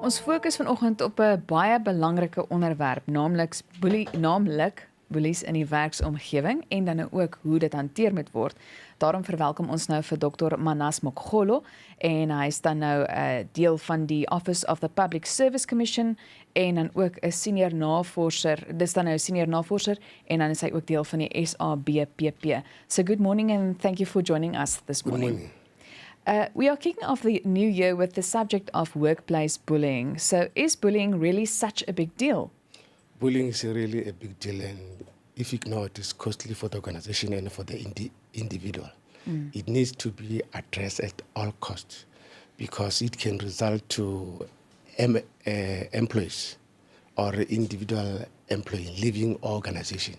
Ons fokus vanoggend op 'n baie belangrike onderwerp, naamlik boelies in die werksomgewing en dan ook hoe dit hanteer moet word. Daarom verwelkom ons nou vir Dr. Manasseh Mokgolo en hy is dan nou 'n deel van die Office of the Public Service Commission en dan ook 'n senior navorser. Dis dan nou 'n senior navorser en dan is hy ook deel van die SABPP. So good morning and thank you for joining us this morning. Good morning. We are kicking off the new year with the subject of workplace bullying. So is bullying really such a big deal? Bullying is really a big deal, and if ignored, it's costly for the organization and for the individual. It needs to be addressed at all costs because it can result to employees or individual employee leaving organization.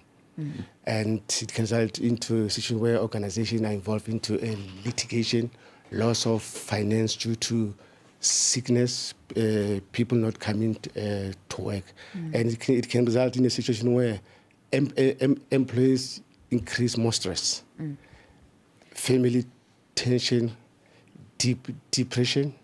And it can result into a situation where organizations are involved into a litigation, loss of finance due to sickness, people not coming to work. And it can result in a situation where employees increase more stress, family tension, depression,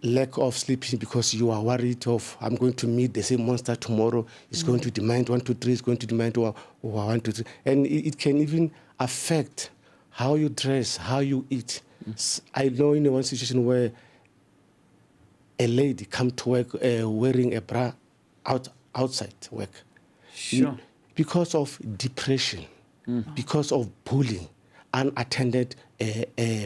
lack of sleeping because you are worried of, I'm going to meet the same monster tomorrow, it's going to demand 1, 2, 3, it's going to demand 1, 2, 3. And it can even affect how you dress, how you eat. I know in one situation where a lady come to work wearing a bra outside work. Sure. Because of depression, because of bullying, unattended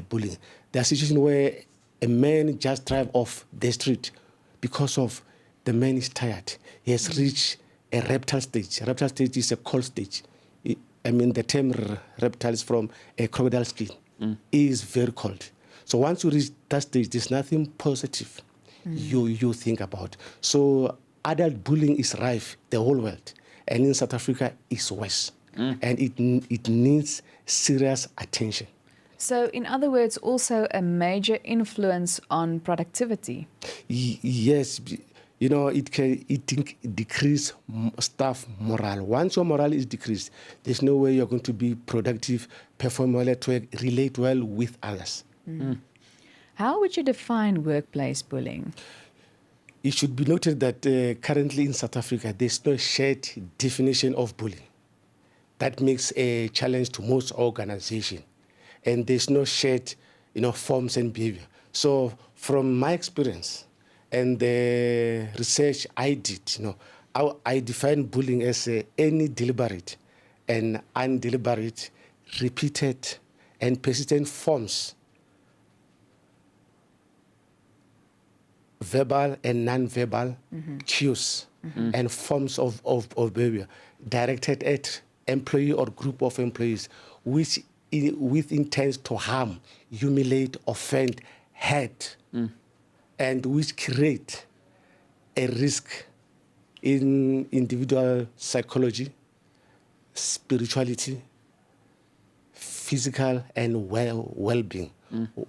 bullying. There's a situation where a man just drive off the street because of the man is tired. He has reached a reptile stage. A reptile stage is a cold stage. The term reptile is from a crocodile skin. It is very cold. So once you reach that stage, there's nothing positive you think about. So adult bullying is rife the whole world. And in South Africa, it's worse. And it needs serious attention. So in other words, also a major influence on productivity. Yes. It can decrease staff morale. Once your morale is decreased, there's no way you're going to be productive, perform well at work, relate well with others. How would you define workplace bullying? It should be noted that currently in South Africa, there's no shared definition of bullying. That makes a challenge to most organizations. And there's no shared, forms and behavior. So from my experience, and the research I did, I define bullying as any deliberate and undeliberate, repeated and persistent forms, verbal and non-verbal cues and forms of behavior directed at employee or group of employees with intent to harm, humiliate, offend, hurt, and which create a risk in individual psychology, spirituality, physical, and well-being.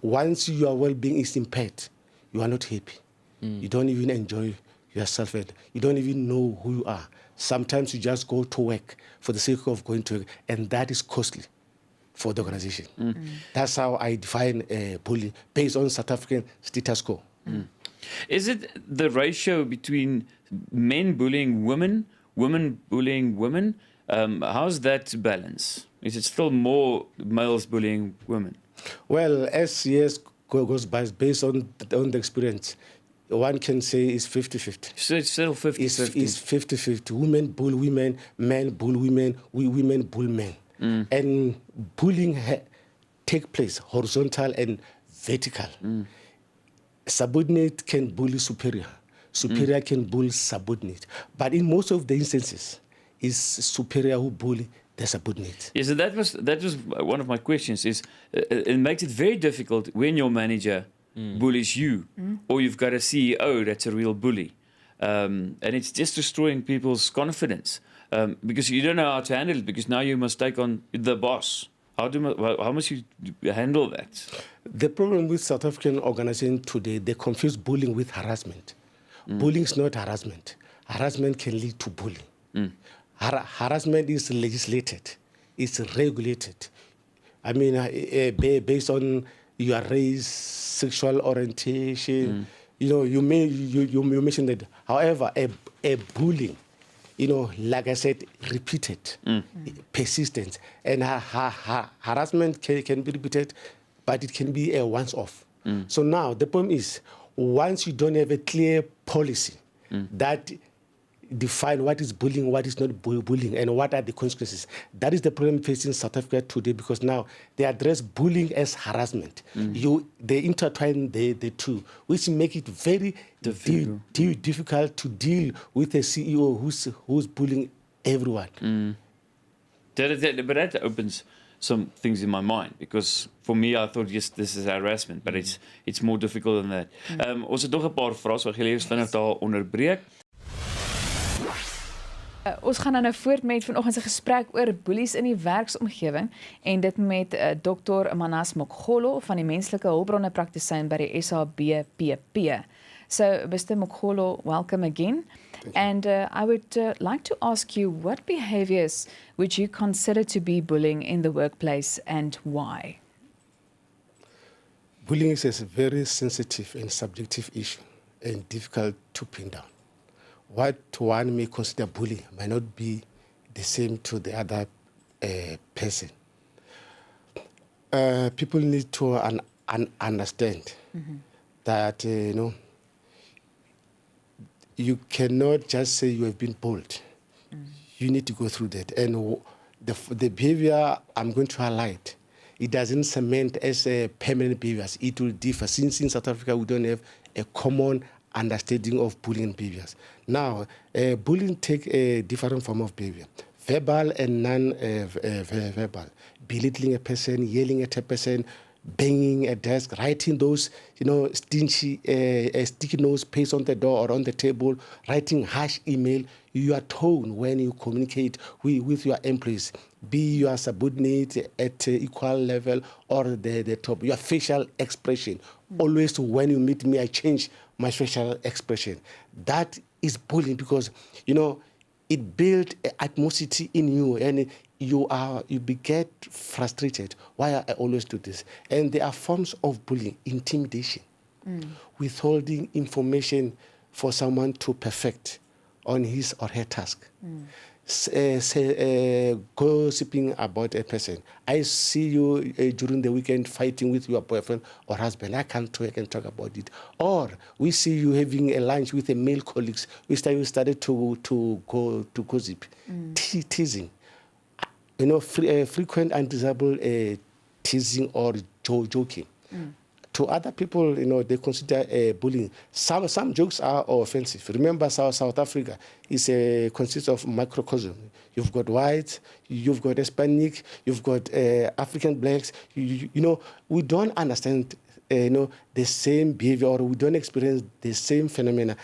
Once your well-being is impaired, you are not happy. You don't even enjoy yourself. You don't even know who you are. Sometimes you just go to work for the sake of going to work, and that is costly for the organization. That's how I define bullying based on South African status quo. Is it the ratio between men bullying women, women bullying women? How's that balance? Is it still more males bullying women? Well, as years goes by, based on the experience, one can say it's 50-50. So it's still 50-50? It's 50-50. Women bull women, men bull women, women bull men. And bullying take place horizontal and vertical. Subordinate can bully superior. Superior can bully subordinate. But in most of the instances, it's superior who bully the subordinate. Yes, so that was one of my questions. It makes it very difficult when your manager bullies you, or you've got a CEO that's a real bully, and it's just destroying people's confidence because you don't know how to handle it. Because now you must take on the boss. How must you handle that? The problem with South African organizations today, they confuse bullying with harassment. Bullying is not harassment. Harassment can lead to bullying. Harassment is legislated. It's regulated. I mean, based on your race, sexual orientation, you mentioned that. However, a bullying, like I said, repeated, persistent, and harassment can be repeated, but it can be a once-off. So now the problem is, once you don't have a clear policy that define what is bullying, what is not bullying, and what are the consequences. That is the problem facing South Africa today, because now they address bullying as harassment. They intertwine the two, which make it very difficult to deal with a CEO who's bullying everyone. But that opens some things in my mind, because for me I thought, yes, this is harassment, but it's more difficult than that. Ons het nog 'n paar vrae, so ek gaan eers vinnig daar onderbreek. Ons gaan nou voort met vanoggend se gesprek oor boelies in die werksomgewing, en dit met Dr. Manasseh Mokgolo van die menslike hulpbronne praktisyn by die SABPP. So, Mr. Mokgolo, welcome again. And I would like to ask you, what behaviors would you consider to be bullying in the workplace, and why? Bullying is a very sensitive and subjective issue and difficult to pin down. What one may consider bullying might not be the same to the other person. People need to understand that, you cannot just say you have been bullied. You need to go through that. And the behavior I'm going to highlight, it doesn't cement as a permanent behavior. It will differ. Since in South Africa we don't have a common understanding of bullying behaviors. Now, bullying take a different form of behavior. Verbal and non-verbal. Belittling a person, yelling at a person, banging a desk, writing those, stingy, sticky notes pasted on the door or on the table, writing harsh email. Your tone when you communicate with your employees, be your subordinate at equal level or the top. Your facial expression. Always when you meet me, I change my facial expression. That is bullying, because, it builds atmosphere in you, and you get frustrated. Why I always do this? And there are forms of bullying: intimidation, withholding information for someone to perfect on his or her task, gossiping about a person. I see you during the weekend fighting with your boyfriend or husband. I can talk about it. Or we see you having a lunch with a male colleagues. We started to gossip, teasing. Frequent undesirable teasing or joking. To other people, they consider bullying. Some jokes are offensive. Remember, South Africa consists of microcosm. You've got whites, you've got Hispanic, you've got African blacks. We don't understand, the same behavior, or we don't experience the same phenomena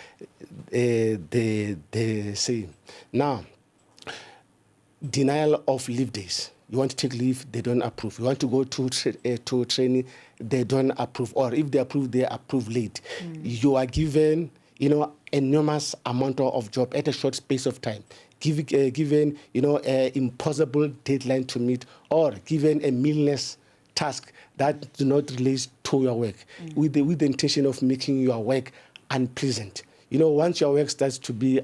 the same. Now, denial of leave days. You want to take leave, they don't approve. You want to go to training, they don't approve. Or if they approve late. You are given, enormous amount of job at a short space of time. Given, an impossible deadline to meet, or given a meaningless task that do not relate to your work, with the intention of making your work unpleasant. Once your work starts to be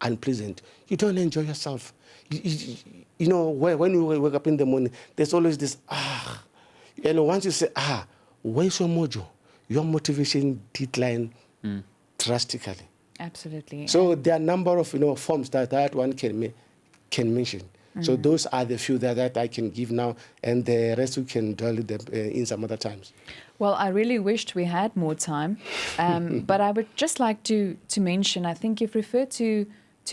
unpleasant, you don't enjoy yourself. When you wake up in the morning, there's always this, once you say, where's your mojo? Your motivation decline drastically. Absolutely. So there are a number of, forms that one can mention. So those are the few that I can give now, and the rest we can dwell in some other times. Well, I really wished we had more time, but I would just like to mention, I think you've referred to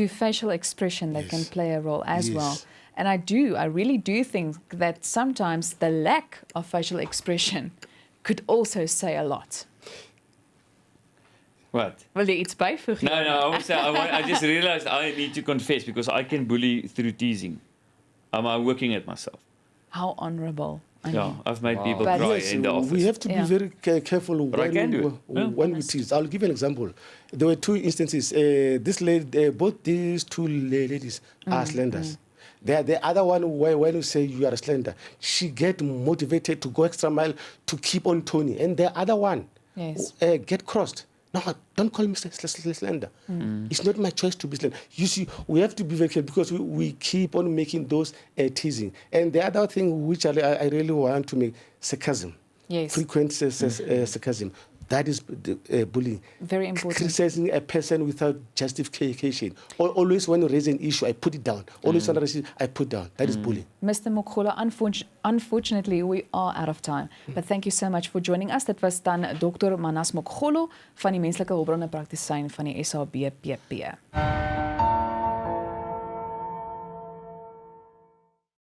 facial expression that can play a role as well. And I really do think that sometimes the lack of facial expression could also say a lot. What? Wil jy iets byvoeg? No, I just realized I need to confess, because I can bully through teasing. I'm working at myself. How honorable. I've made people But cry yes, in the office. We have to be very careful when we tease. I'll give you an example. There were two instances. Both these two ladies are slenders. The other one, when you say you are slender, she get motivated to go extra mile to keep on toning. And the other one, Yes. get crossed. No, don't call me slender. It's not my choice to be slender. You see, we have to be very careful because we keep on making those teasing. And the other thing which I really want to make, sarcasm. Yes. Frequent sarcasm. That is bullying. Very important. Criticizing a person without justification. Always when you raise an issue, I put it down. Always when I raise it, I put down. That is bullying. Mr. Mokgolo, unfortunately, we are out of time. But thank you so much for joining us. Dit was dan Dr. Manasseh Mokgolo van die menslike hulpbronne praktisyn van die SABPP.